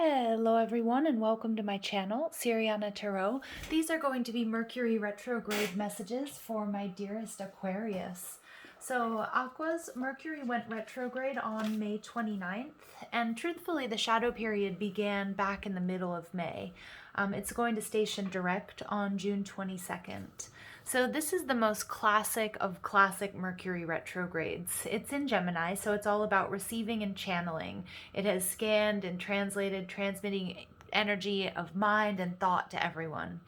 Hello everyone and welcome to my channel, Siriana Tarot. These are going to be Mercury retrograde messages for my dearest Aquarius. So Aqua's Mercury went retrograde on May 29th, and truthfully the shadow period began back in the middle of May. It's going to station direct on June 22nd. So this is the most classic of classic Mercury retrogrades. It's in Gemini, so it's all about receiving and channeling. It has scanned and translated, transmitting energy of mind and thought to everyone.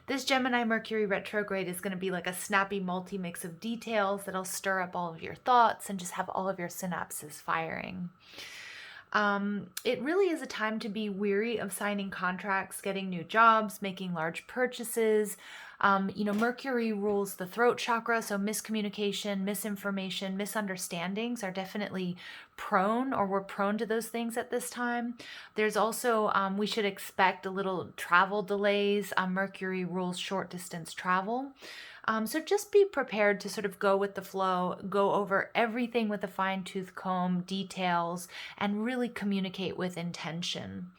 This Gemini Mercury retrograde is going to be like a snappy multi-mix of details that'll stir up all of your thoughts and just have all of your synapses firing. It really is a time to be weary of signing contracts, getting new jobs, making large purchases. Mercury rules the throat chakra, so miscommunication, misinformation, misunderstandings are definitely we're prone to those things at this time. There's also, we should expect a little travel delays. Mercury rules short distance travel. So just be prepared to sort of go with the flow, go over everything with a fine-tooth comb, details, and really communicate with intention.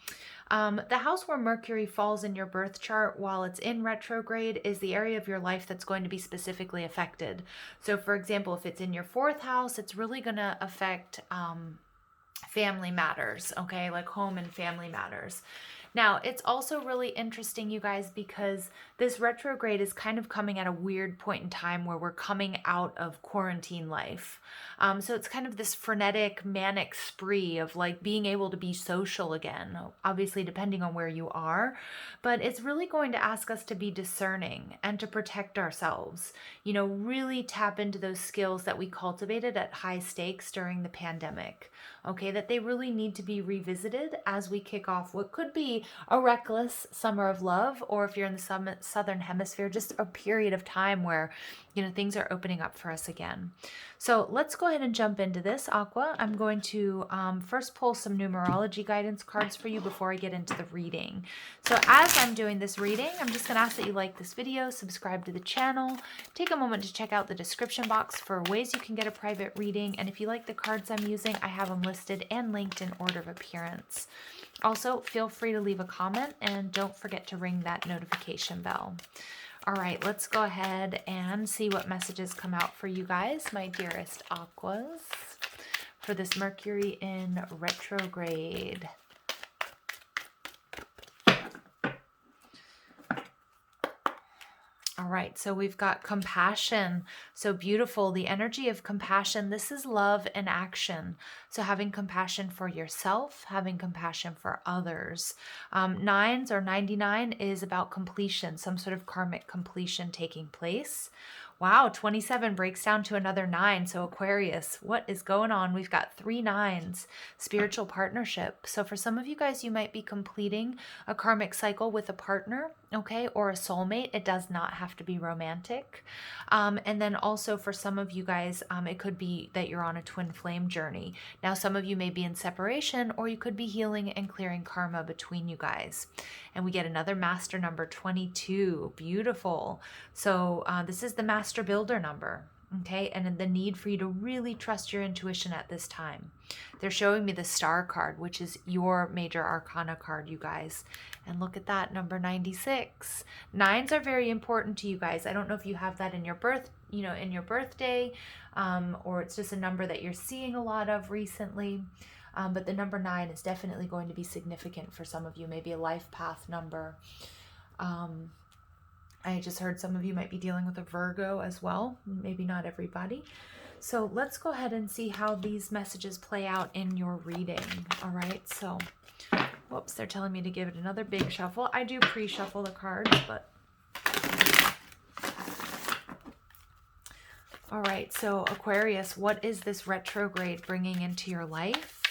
The house where Mercury falls in your birth chart while it's in retrograde is the area of your life that's going to be specifically affected. So for example, if it's in your fourth house, it's really going to affect family matters, okay, like home and family matters. Now, it's also really interesting, you guys, because this retrograde is kind of coming at a weird point in time where we're coming out of quarantine life. So it's kind of this frenetic, manic spree of like being able to be social again, obviously depending on where you are. But it's really going to ask us to be discerning and to protect ourselves. Really tap into those skills that we cultivated at high stakes during the pandemic. Okay, that they really need to be revisited as we kick off what could be a reckless summer of love, or if you're in the southern hemisphere, just a period of time where, things are opening up for us again. So let's go ahead and jump into this, Aqua. I'm going to first pull some numerology guidance cards for you before I get into the reading. So as I'm doing this reading, I'm just going to ask that you like this video, subscribe to the channel, take a moment to check out the description box for ways you can get a private reading, and if you like the cards I'm using, I have them listed and linked in order of appearance. Also, feel free to leave a comment and don't forget to ring that notification bell. All right, let's go ahead and see what messages come out for you guys, my dearest Aquas, for this Mercury in retrograde. All right, so we've got compassion. So beautiful. The energy of compassion. This is love in action. So having compassion for yourself, having compassion for others. Nines or 99 is about completion, some sort of karmic completion taking place. Wow, 27 breaks down to another 9. So Aquarius, what is going on? We've got 3 9s, spiritual partnership. So for some of you guys, you might be completing a karmic cycle with a partner, okay, or a soulmate. It does not have to be romantic. And then also for some of you guys, it could be that you're on a twin flame journey. Now, some of you may be in separation, or you could be healing and clearing karma between you guys. And we get another master number, 22. Beautiful. So this is the master builder number. Okay, and the need for you to really trust your intuition at this time. They're showing me the star card, which is your major arcana card, you guys. And look at that, number 96. 9s are very important to you guys. I don't know if you have that in your in your birthday, or it's just a number that you're seeing a lot of recently. But the number 9 is definitely going to be significant for some of you, maybe a life path number. I just heard some of you might be dealing with a Virgo as well, maybe not everybody. So let's go ahead and see how these messages play out in your reading. All right, so, whoops, they're telling me to give it another big shuffle. I do pre-shuffle the cards, but. All right, so Aquarius, what is this retrograde bringing into your life?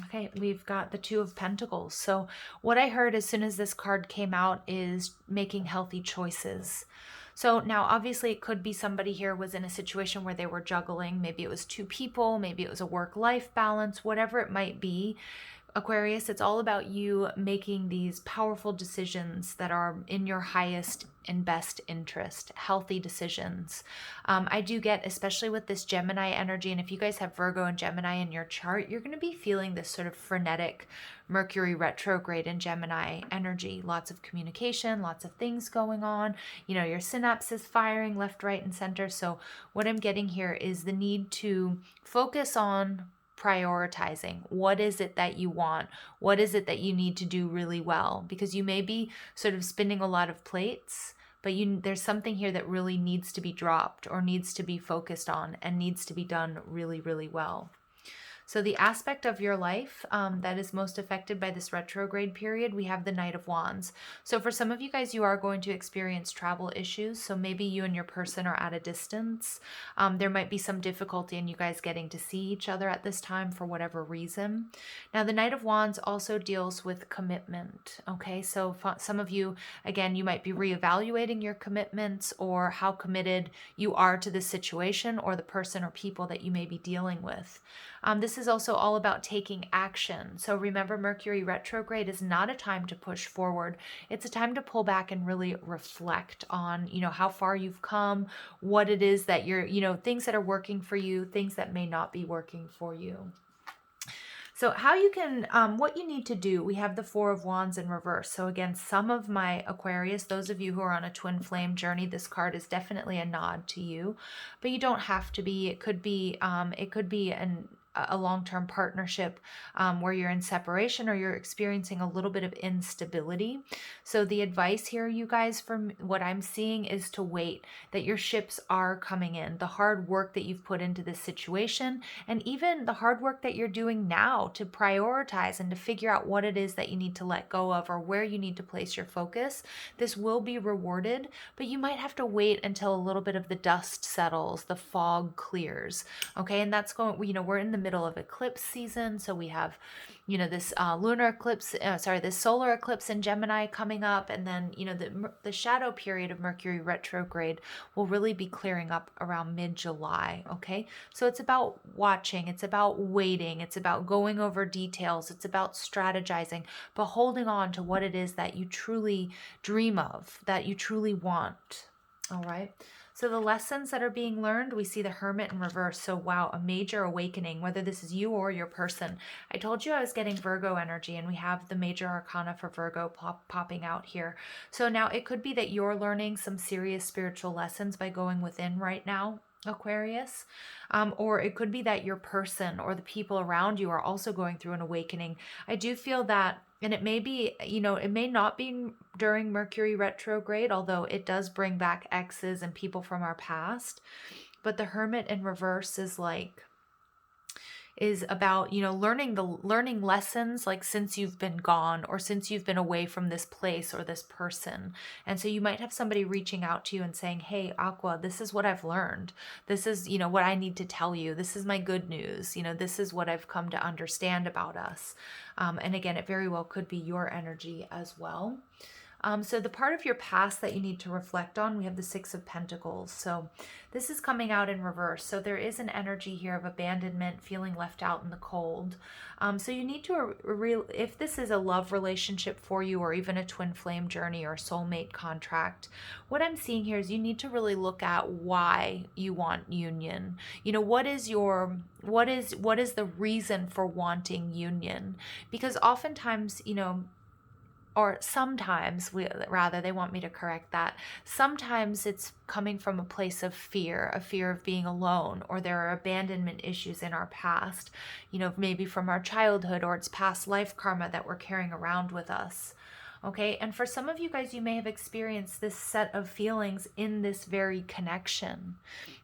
Okay, we've got the 2 of Pentacles. So what I heard as soon as this card came out is making healthy choices. So now obviously it could be somebody here was in a situation where they were juggling. Maybe it was 2 people, maybe it was a work-life balance, whatever it might be. Aquarius, it's all about you making these powerful decisions that are in your highest and best interest, healthy decisions. I do get, especially with this Gemini energy, and if you guys have Virgo and Gemini in your chart, you're going to be feeling this sort of frenetic Mercury retrograde in Gemini energy. Lots of communication, lots of things going on. You know, your synapses firing left, right, and center. So what I'm getting here is the need to focus on prioritizing. What is it that you want? What is it that you need to do really well? Because you may be sort of spinning a lot of plates, but there's something here that really needs to be dropped or needs to be focused on and needs to be done really, really well. So the aspect of your life that is most affected by this retrograde period, we have the Knight of Wands. So for some of you guys, you are going to experience travel issues. So maybe you and your person are at a distance. There might be some difficulty in you guys getting to see each other at this time for whatever reason. Now, the Knight of Wands also deals with commitment. Okay, so for some of you, again, you might be reevaluating your commitments or how committed you are to the situation or the person or people that you may be dealing with. This is also all about taking action. So remember, Mercury retrograde is not a time to push forward. It's a time to pull back and really reflect on, you know, how far you've come, what it is that you're, you know, things that are working for you, things that may not be working for you. So how you can, what you need to do, we have the Four of Wands in reverse. So again, some of my Aquarius, those of you who are on a twin flame journey, this card is definitely a nod to you, but you don't have to be. It could be a long-term partnership where you're in separation or you're experiencing a little bit of instability. So the advice here, you guys, from what I'm seeing is to wait, that your ships are coming in. The hard work that you've put into this situation, and even the hard work that you're doing now to prioritize and to figure out what it is that you need to let go of or where you need to place your focus, this will be rewarded, but you might have to wait until a little bit of the dust settles, the fog clears. Okay, and that's going, you know, we're in the middle of eclipse season, so we have, you know, this this solar eclipse in Gemini coming up, and then, you know, the shadow period of Mercury retrograde will really be clearing up around mid-July. Okay, so it's about watching, it's about waiting, it's about going over details, it's about strategizing, but holding on to what it is that you truly dream of, that you truly want. All right. So the lessons that are being learned, we see the Hermit in reverse. So wow, a major awakening, whether this is you or your person. I told you I was getting Virgo energy, and we have the major arcana for Virgo popping out here. So now it could be that you're learning some serious spiritual lessons by going within right now, Aquarius, or it could be that your person or the people around you are also going through an awakening. I do feel that, and it may be, you know, it may not be during Mercury retrograde, although it does bring back exes and people from our past, but the Hermit in reverse is about, you know, learning lessons, like since you've been gone or since you've been away from this place or this person. And so you might have somebody reaching out to you and saying, hey, Aqua, this is what I've learned. This is, you know, what I need to tell you. This is my good news. You know, this is what I've come to understand about us. And again, it very well could be your energy as well. So the part of your past that you need to reflect on, we have the Six of Pentacles. So this is coming out in reverse. So there is an energy here of abandonment, feeling left out in the cold. So you need to, if this is a love relationship for you, or even a twin flame journey or soulmate contract, what I'm seeing here is you need to really look at why you want union. You know, what is the reason for wanting union? Because oftentimes, you know, or sometimes, they want me to correct that. Sometimes it's coming from a place of fear of being alone, or there are abandonment issues in our past, you know, maybe from our childhood, or it's past life karma that we're carrying around with us. Okay, and for some of you guys, you may have experienced this set of feelings in this very connection.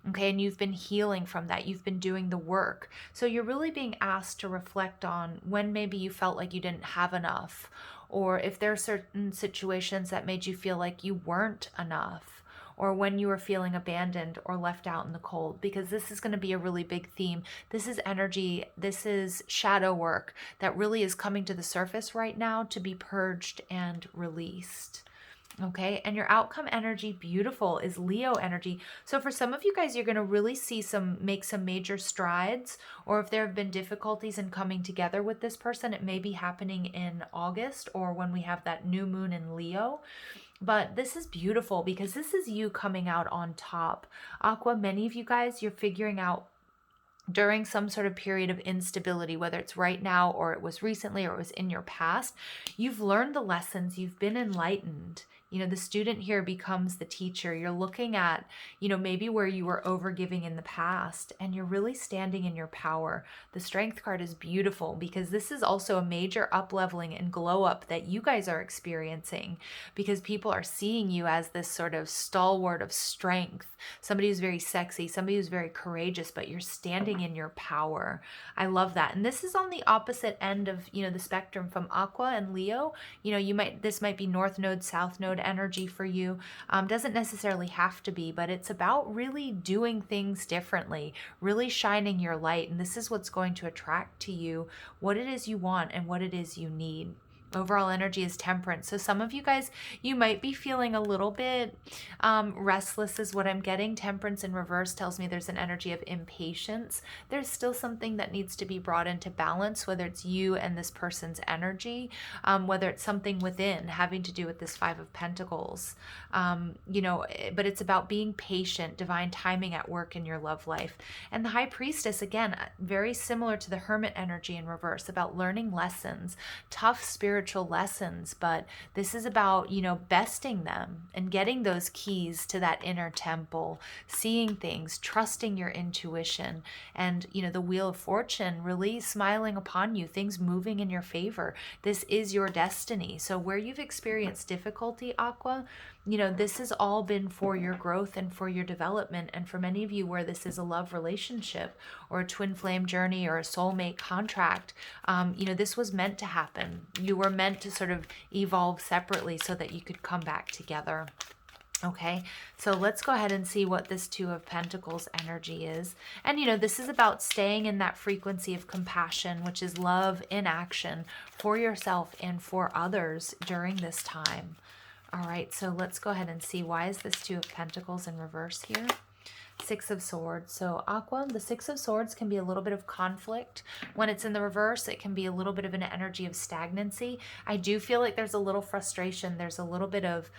Okay, and you've been healing from that. You've been doing the work. So you're really being asked to reflect on when maybe you felt like you didn't have enough, or if there are certain situations that made you feel like you weren't enough, or when you were feeling abandoned or left out in the cold, because this is going to be a really big theme. This is energy, this is shadow work that really is coming to the surface right now to be purged and released. Okay, and your outcome energy, beautiful, is Leo energy. So for some of you guys, you're going to really make some major strides, or if there have been difficulties in coming together with this person, it may be happening in August or when we have that new moon in Leo. But this is beautiful because this is you coming out on top. Aqua, many of you guys, you're figuring out during some sort of period of instability, whether it's right now or it was recently or it was in your past, you've learned the lessons, you've been enlightened. You know, the student here becomes the teacher. You're looking at, you know, maybe where you were overgiving in the past, and you're really standing in your power. The Strength card is beautiful because this is also a major up-leveling and glow up that you guys are experiencing, because people are seeing you as this sort of stalwart of strength, somebody who's very sexy, somebody who's very courageous, but you're standing in your power. I love that. And this is on the opposite end of, you know, the spectrum from Aqua and Leo. You know, this might be North Node, South Node energy for you. Doesn't necessarily have to be, but it's about really doing things differently, really shining your light. And this is what's going to attract to you what it is you want and what it is you need. Overall energy is temperance. So some of you guys, you might be feeling a little bit restless is what I'm getting. Temperance in reverse tells me there's an energy of impatience. There's still something that needs to be brought into balance, whether it's you and this person's energy, whether it's something within having to do with this Five of Pentacles, you know, but it's about being patient, divine timing at work in your love life. And the High Priestess, again, very similar to the Hermit energy in reverse, about learning lessons, tough spiritual lessons, but this is about, you know, besting them and getting those keys to that inner temple, seeing things, trusting your intuition, and, you know, the Wheel of Fortune really smiling upon you, things moving in your favor. This is your destiny. So where you've experienced difficulty, Aqua, you know, this has all been for your growth and for your development. And for many of you where this is a love relationship or a twin flame journey or a soulmate contract, you know, this was meant to happen. You were meant to sort of evolve separately so that you could come back together. Okay, so let's go ahead and see what this Two of Pentacles energy is. And, you know, this is about staying in that frequency of compassion, which is love in action for yourself and for others during this time. All right, so let's go ahead and see, why is this Two of Pentacles in reverse here? Six of Swords. So Aqua, the Six of Swords can be a little bit of conflict. When it's in the reverse, it can be a little bit of an energy of stagnancy. I do feel like there's a little frustration. There's a little bit of,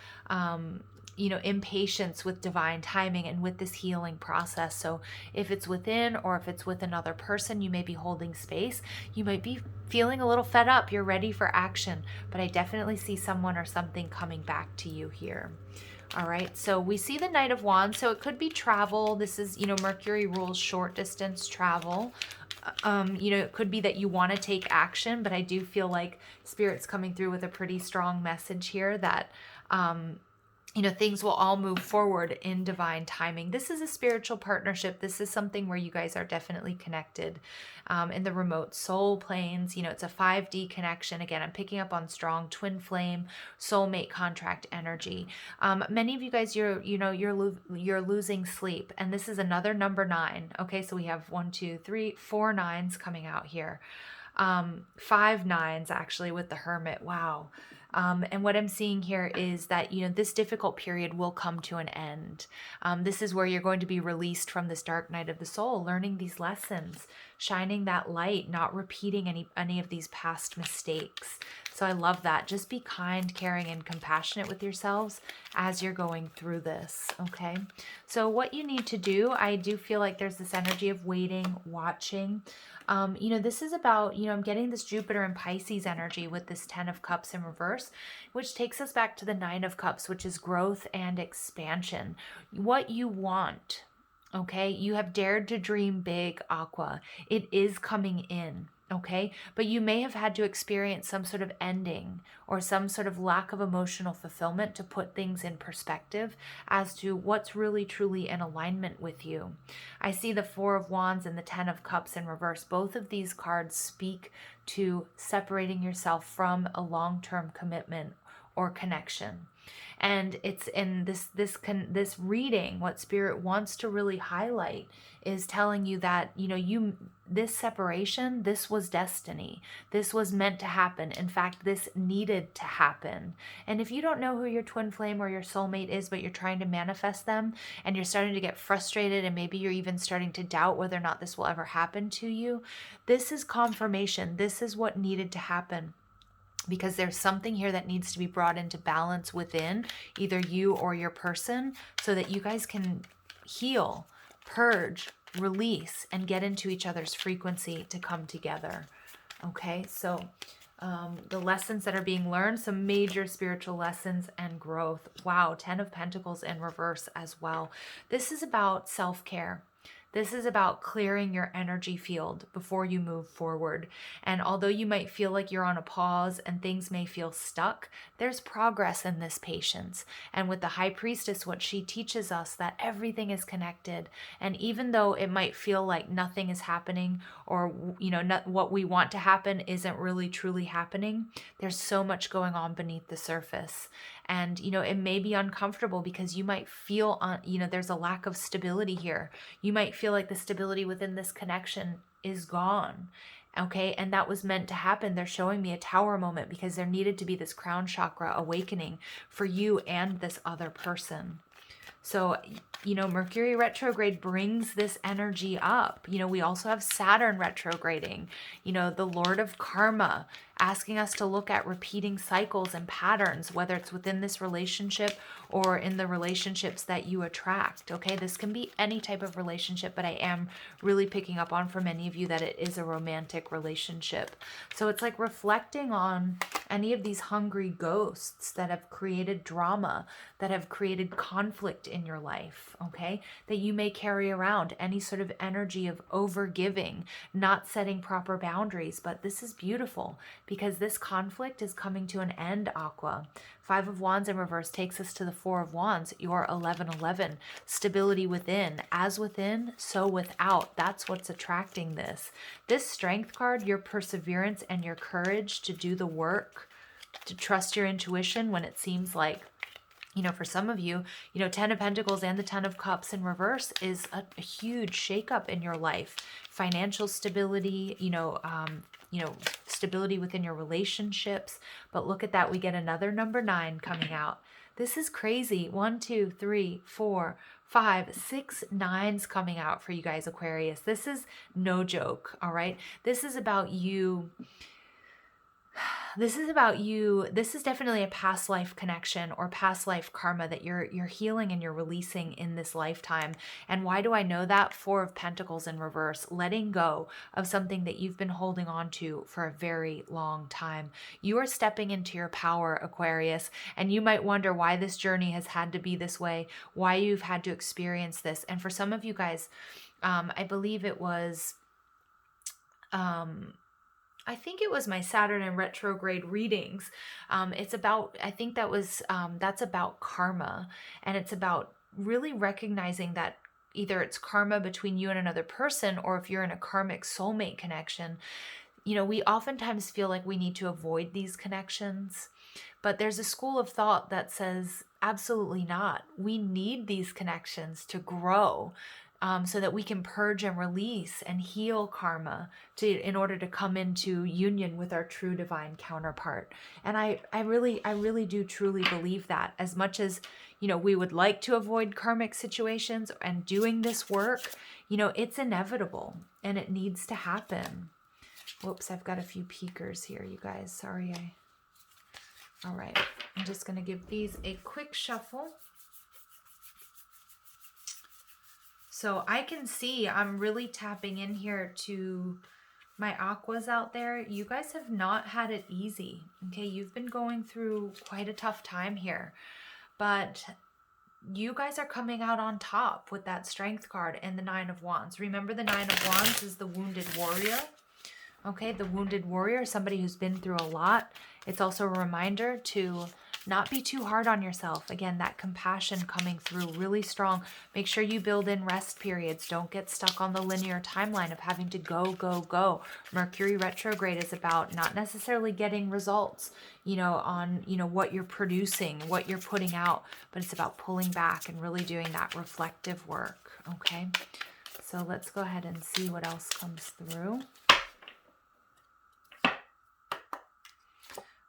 you know, impatience with divine timing and with this healing process. So if it's within or if it's with another person, you may be holding space. You might be feeling a little fed up. You're ready for action, but I definitely see someone or something coming back to you here. All right, so we see the Knight of Wands. So it could be travel. This is, you know, Mercury rules short distance travel. You know, it could be that you want to take action, but I do feel like Spirit's coming through with a pretty strong message here that, you know, things will all move forward in divine timing. This is a spiritual partnership. This is something where you guys are definitely connected in the remote soul planes. You know, it's a 5D connection. Again, I'm picking up on strong twin flame, soulmate contract energy. Many of you guys, you're losing sleep. And this is another number 9. Okay, so we have 4 nines coming out here. 5 nines actually with the Hermit. Wow. And what I'm seeing here is that, you know, this difficult period will come to an end. This is where you're going to be released from this dark night of the soul, learning these lessons, shining that light, not repeating any of these past mistakes. So I love that. Just be kind, caring, and compassionate with yourselves as you're going through this, okay? So what you need to do, I do feel like there's this energy of waiting, watching. You know, this is about, you know, I'm getting this Jupiter and Pisces energy with this 10 of Cups in reverse, which takes us back to the 9 of Cups, which is growth and expansion. What you want, okay? You have dared to dream big, Aqua. It is coming in. Okay, but you may have had to experience some sort of ending or some sort of lack of emotional fulfillment to put things in perspective as to what's really truly in alignment with you. I see the 4 of Wands and the 10 of Cups in reverse. Both of these cards speak to separating yourself from a long-term commitment or connection. And it's in this reading, what Spirit wants to really highlight is telling you that, you know, this separation, this was destiny. This was meant to happen. In fact, this needed to happen. And if you don't know who your twin flame or your soulmate is, but you're trying to manifest them and you're starting to get frustrated and maybe you're even starting to doubt whether or not this will ever happen to you, this is confirmation. This is what needed to happen. Because there's something here that needs to be brought into balance within either you or your person so that you guys can heal, purge, release, and get into each other's frequency to come together. Okay, so the lessons that are being learned, some major spiritual lessons and growth. Wow, 10 of Pentacles in reverse as well. This is about self-care. This is about clearing your energy field before you move forward. And although you might feel like you're on a pause and things may feel stuck, there's progress in this patience. And with the High Priestess, what she teaches us that everything is connected. And even though it might feel like nothing is happening or, you know, not what we want to happen isn't really truly happening, there's so much going on beneath the surface. And, you know, it may be uncomfortable because you might feel, you know, there's a lack of stability here. You might feel like the stability within this connection is gone. Okay. And that was meant to happen. They're showing me a tower moment because there needed to be this crown chakra awakening for you and this other person. So, you know, Mercury retrograde brings this energy up. You know, we also have Saturn retrograding, you know, the Lord of Karma, asking us to look at repeating cycles and patterns, whether it's within this relationship or in the relationships that you attract. Okay, this can be any type of relationship, but I am really picking up on for many of you that it is a romantic relationship. So it's like reflecting on any of these hungry ghosts that have created drama, that have created conflict in your life, okay, that you may carry around, any sort of energy of overgiving, not setting proper boundaries. But this is beautiful because this conflict is coming to an end, Aqua. 5 of Wands in reverse takes us to the 4 of Wands, your 1111. Stability within. As within, so without. That's what's attracting this. This Strength card, your perseverance and your courage to do the work, to trust your intuition when it seems like, you know, for some of you, you know, 10 of Pentacles and the 10 of Cups in reverse is a huge shakeup in your life. Financial stability, stability within your relationships. But look at that. We get another number 9 coming out. This is crazy. 1, 2, 3, 4, 5, 6 9s coming out for you guys, Aquarius. This is no joke. All right. This is about you. This is about you. This is definitely a past life connection or past life karma that you're healing and you're releasing in this lifetime. And why do I know that? 4 of Pentacles in reverse, letting go of something that you've been holding on to for a very long time. You are stepping into your power, Aquarius, and you might wonder why this journey has had to be this way, why you've had to experience this. And for some of you guys, I believe it was, I think it was my Saturn and retrograde readings. It's about, I think that was, that's about karma. And it's about really recognizing that either it's karma between you and another person, or if you're in a karmic soulmate connection, you know, we oftentimes feel like we need to avoid these connections. But there's a school of thought that says, absolutely not. We need these connections to grow. So that we can purge and release and heal karma in order to come into union with our true divine counterpart. And I really do truly believe that, as much as, you know, we would like to avoid karmic situations and doing this work, you know, it's inevitable and it needs to happen. Whoops, I've got a few peekers here, you guys. Sorry. All right. I'm just going to give these a quick shuffle. So I can see I'm really tapping in here to my Aquas out there. You guys have not had it easy. Okay, you've been going through quite a tough time here. But you guys are coming out on top with that Strength card and the 9 of Wands. Remember, the 9 of Wands is the wounded warrior. Okay, the wounded warrior, somebody who's been through a lot. It's also a reminder to Not be too hard on yourself. Again, that compassion coming through really strong. Make sure you build in rest periods. Don't get stuck on the linear timeline of having to go, go, go. Mercury retrograde is about not necessarily getting results, on, what you're producing, what you're putting out, but it's about pulling back and really doing that reflective work. Okay. So let's go ahead and see what else comes through.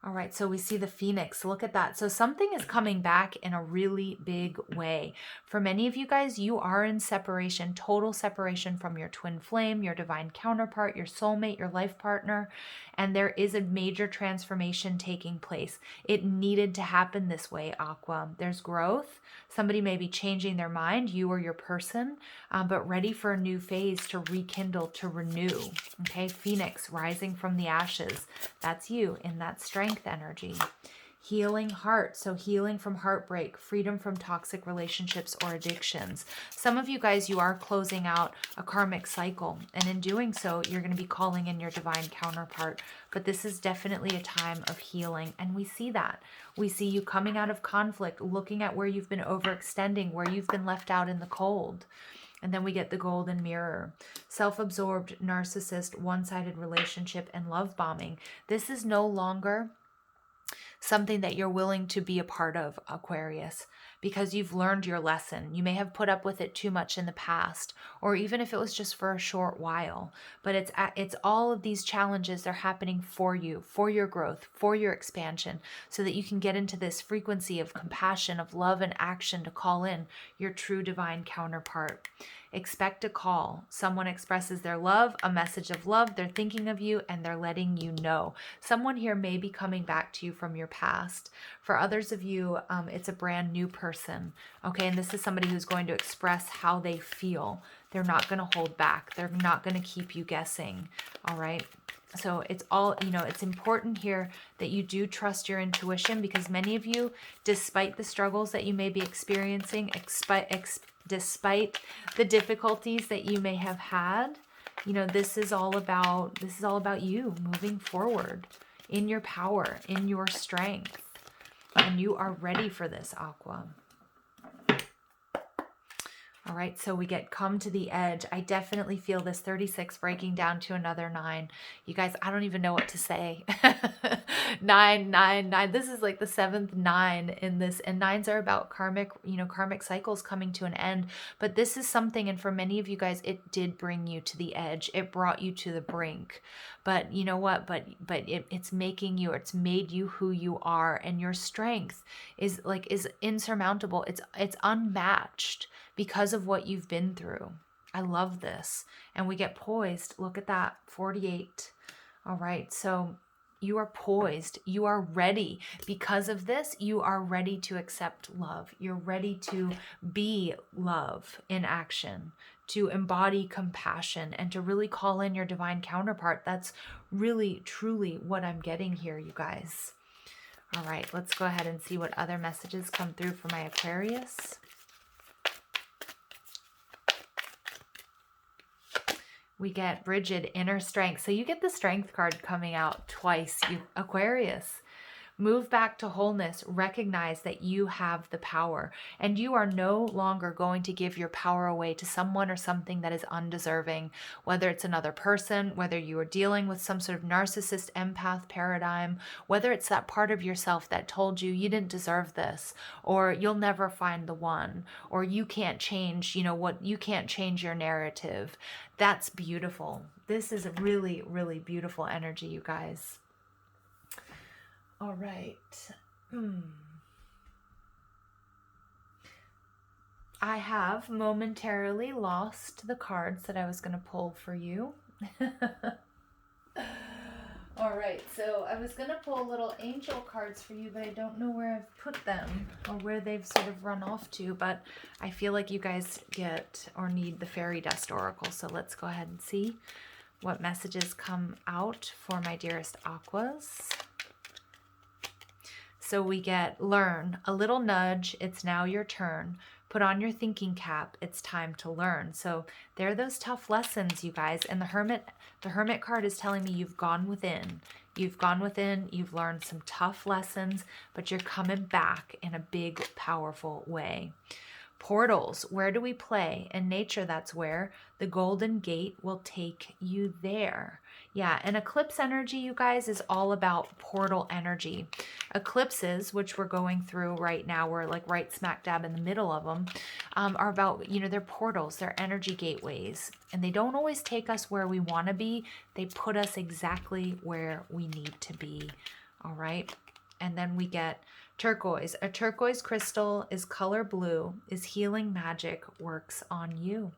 All right, so we see the Phoenix. Look at that. So something is coming back in a really big way. For many of you guys, you are in separation, total separation from your twin flame, your divine counterpart, your soulmate, your life partner, and there is a major transformation taking place. It needed to happen this way, Aqua. There's growth. Somebody may be changing their mind, you or your person, but ready for a new phase to rekindle, to renew. Okay, Phoenix rising from the ashes. That's you in that strength energy. Healing heart, so healing from heartbreak, freedom from toxic relationships or addictions. Some of you guys, you are closing out a karmic cycle, and in doing so, you're going to be calling in your divine counterpart. But this is definitely a time of healing, and we see that. We see you coming out of conflict, looking at where you've been overextending, where you've been left out in the cold. And then we get the golden mirror. Self-absorbed, narcissist, one-sided relationship, and love bombing. This is no longer something that you're willing to be a part of, Aquarius, because you've learned your lesson. You may have put up with it too much in the past, or even if it was just for a short while. But it's all of these challenges are happening for you, for your growth, for your expansion, so that you can get into this frequency of compassion, of love and action to call in your true divine counterpart. Expect a call. Someone expresses their love, a message of love. They're thinking of you and they're letting you know. Someone here may be coming back to you from your past. For others of you, it's a brand new person. Okay, and this is somebody who's going to express how they feel. They're not going to hold back. They're not going to keep you guessing. All right. So it's all, it's important here that you do trust your intuition, because many of you, despite the struggles that you may be experiencing, despite the difficulties that you may have had, this is all about you moving forward in your power, in your strength. And you are ready for this, Aqua. All right, so we get come to the edge. I definitely feel this 36 breaking down to another 9. You guys, I don't even know what to say. 9, 9, 9. This is like the 7th 9 in this. And 9s are about karmic cycles coming to an end. But this is something, and for many of you guys, it did bring you to the edge. It brought you to the brink. But you know what? But it's making you, it's made you who you are. And your strength is insurmountable. It's unmatched because of what you've been through. I love this. And we get poised. Look at that, 48. All right, so you are poised. You are ready. Because of this, you are ready to accept love. You're ready to be love in action, to embody compassion, and to really call in your divine counterpart. That's really, truly what I'm getting here, you guys. All right, let's go ahead and see what other messages come through for my Aquarius. We get rigid inner strength. So you get the strength card coming out twice, you Aquarius. Move back to wholeness. Recognize that you have the power, and you are no longer going to give your power away to someone or something that is undeserving, whether it's another person, whether you are dealing with some sort of narcissist empath paradigm, whether it's that part of yourself that told you you didn't deserve this, or you'll never find the one, or you can't change, you can't change your narrative. That's beautiful. This is a really, really beautiful energy, you guys. All right. I have momentarily lost the cards that I was going to pull for you. All right, so I was going to pull little angel cards for you, but I don't know where I've put them or where they've sort of run off to, but I feel like you guys get or need the fairy dust oracle. So let's go ahead and see what messages come out for my dearest Aquas. So we get learn, a little nudge, it's now your turn. Put on your thinking cap, it's time to learn. So there are those tough lessons, you guys. And the Hermit card is telling me you've gone within. You've gone within, you've learned some tough lessons, but you're coming back in a big, powerful way. Portals, where do we play? In nature, that's where. The Golden Gate will take you there. Yeah, and eclipse energy, you guys, is all about portal energy. Eclipses, which we're going through right now, we're like right smack dab in the middle of them, are about, you know, they're portals, they're energy gateways. And they don't always take us where we want to be. They put us exactly where we need to be. All right. And then we get turquoise. A turquoise crystal is color blue, is healing magic, works on you.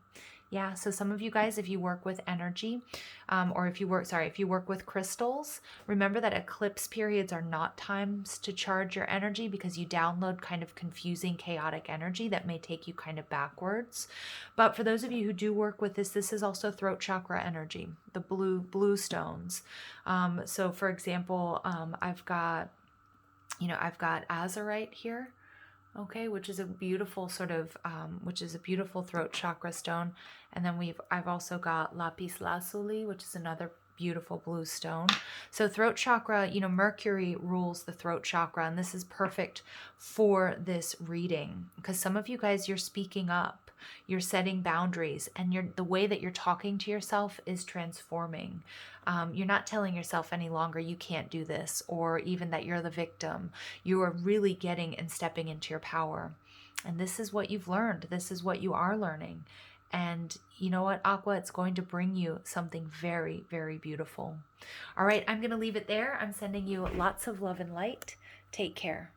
Yeah, so some of you guys, if you work with energy, or if you work with crystals, remember that eclipse periods are not times to charge your energy, because you download kind of confusing, chaotic energy that may take you kind of backwards. But for those of you who do work with this is also throat chakra energy, the blue stones. So for example, I've got azurite here, okay, which is a beautiful sort of, which is a beautiful throat chakra stone. And then I've also got lapis lazuli, which is another beautiful blue stone. So throat chakra, you know, Mercury rules the throat chakra, and this is perfect for this reading, because some of you guys, you're speaking up, you're setting boundaries, and the way that you're talking to yourself is transforming. You're not telling yourself any longer you can't do this, or even that you're the victim. You are really getting and stepping into your power. And this is what you've learned. This is what you are learning. And you know what, Aqua, it's going to bring you something very, very beautiful. All right, I'm going to leave it there. I'm sending you lots of love and light. Take care.